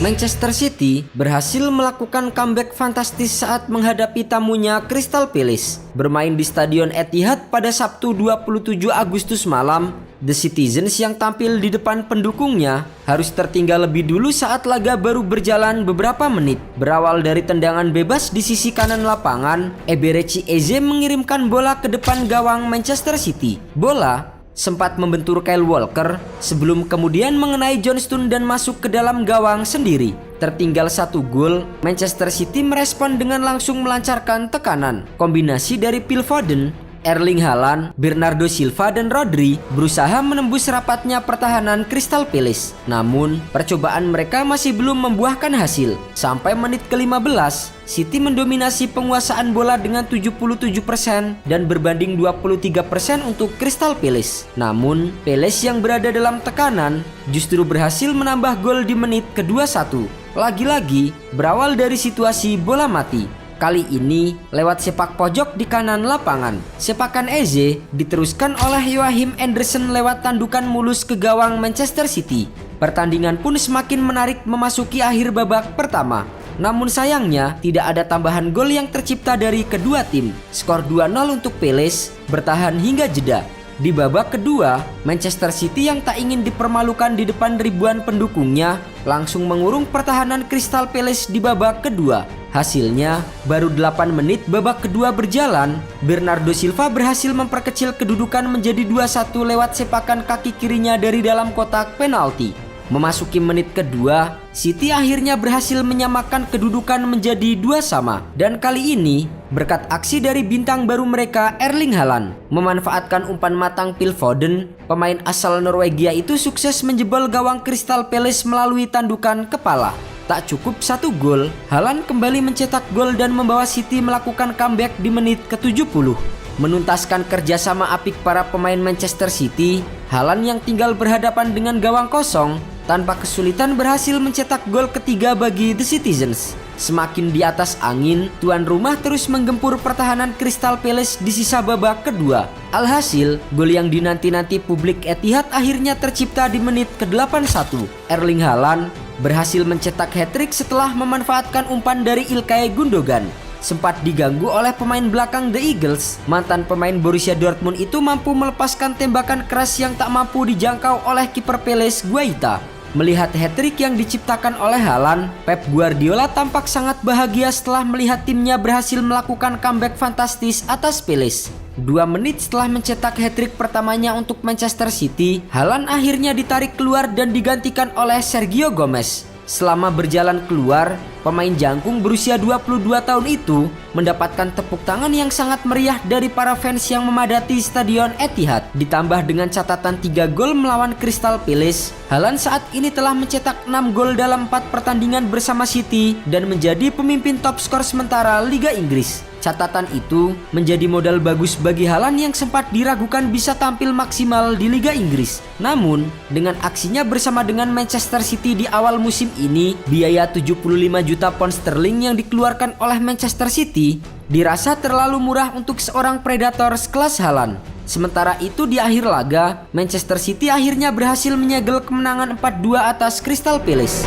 Manchester City berhasil melakukan comeback fantastis saat menghadapi tamunya Crystal Palace. Bermain di Stadion Etihad pada Sabtu 27 Agustus malam, The Citizens yang tampil di depan pendukungnya harus tertinggal lebih dulu saat laga baru berjalan beberapa menit. Berawal dari tendangan bebas di sisi kanan lapangan, Eberechi Eze mengirimkan bola ke depan gawang Manchester City. Bola sempat membentur Kyle Walker sebelum kemudian mengenai Johnston dan masuk ke dalam gawang sendiri. Tertinggal 1 gol, Manchester City merespon dengan langsung melancarkan tekanan. Kombinasi dari Phil Foden, Erling Haaland, Bernardo Silva dan Rodri berusaha menembus rapatnya pertahanan Crystal Palace. Namun, percobaan mereka masih belum membuahkan hasil. Sampai menit ke-15, City mendominasi penguasaan bola dengan 77% dan berbanding 23% untuk Crystal Palace. Namun, Palace yang berada dalam tekanan justru berhasil menambah gol di menit ke-21. Lagi-lagi berawal dari situasi bola mati. Kali ini lewat sepak pojok di kanan lapangan. Sepakan Eze diteruskan oleh Joachim Andersen lewat tandukan mulus ke gawang Manchester City. Pertandingan pun semakin menarik memasuki akhir babak pertama. Namun sayangnya tidak ada tambahan gol yang tercipta dari kedua tim. Skor 2-0 untuk Palace bertahan hingga jeda. Di babak kedua, Manchester City yang tak ingin dipermalukan di depan ribuan pendukungnya langsung mengurung pertahanan Crystal Palace di babak kedua. Hasilnya, baru 8 menit babak kedua berjalan, Bernardo Silva berhasil memperkecil kedudukan menjadi 2-1 lewat sepakan kaki kirinya dari dalam kotak penalti. Memasuki menit kedua, City akhirnya berhasil menyamakan kedudukan menjadi 2-2. Dan kali ini, berkat aksi dari bintang baru mereka Erling Haaland, memanfaatkan umpan matang Phil Foden, pemain asal Norwegia itu sukses menjebol gawang Crystal Palace melalui tandukan kepala. Tak cukup 1 gol, Haaland kembali mencetak gol dan membawa City melakukan comeback di menit ke-70. Menuntaskan kerjasama apik para pemain Manchester City, Haaland yang tinggal berhadapan dengan gawang kosong tanpa kesulitan berhasil mencetak gol ketiga bagi The Citizens. Semakin di atas angin, tuan rumah terus menggempur pertahanan Crystal Palace di sisa babak kedua. Alhasil, gol yang dinanti-nanti publik Etihad akhirnya tercipta di menit ke-81. Erling Haaland berhasil mencetak hat-trick setelah memanfaatkan umpan dari Ilkay Gundogan. Sempat diganggu oleh pemain belakang The Eagles, mantan pemain Borussia Dortmund itu mampu melepaskan tembakan keras yang tak mampu dijangkau oleh kiper Palace Guaita. Melihat hat-trick yang diciptakan oleh Haaland, Pep Guardiola tampak sangat bahagia setelah melihat timnya berhasil melakukan comeback fantastis atas Palace. 2 menit setelah mencetak hat-trick pertamanya untuk Manchester City, Haaland akhirnya ditarik keluar dan digantikan oleh Sergio Gomez. Selama berjalan keluar, pemain jangkung berusia 22 tahun itu mendapatkan tepuk tangan yang sangat meriah dari para fans yang memadati Stadion Etihad. Ditambah dengan catatan 3 gol melawan Crystal Palace, Haaland saat ini telah mencetak 6 gol dalam 4 pertandingan bersama City dan menjadi pemimpin top skor sementara Liga Inggris. Catatan itu menjadi modal bagus bagi Haaland yang sempat diragukan bisa tampil maksimal di Liga Inggris. Namun, dengan aksinya bersama dengan Manchester City di awal musim ini, biaya 75 juta pound sterling yang dikeluarkan oleh Manchester City dirasa terlalu murah untuk seorang predator sekelas Haaland. Sementara itu di akhir laga, Manchester City akhirnya berhasil menyegel kemenangan 4-2 atas Crystal Palace.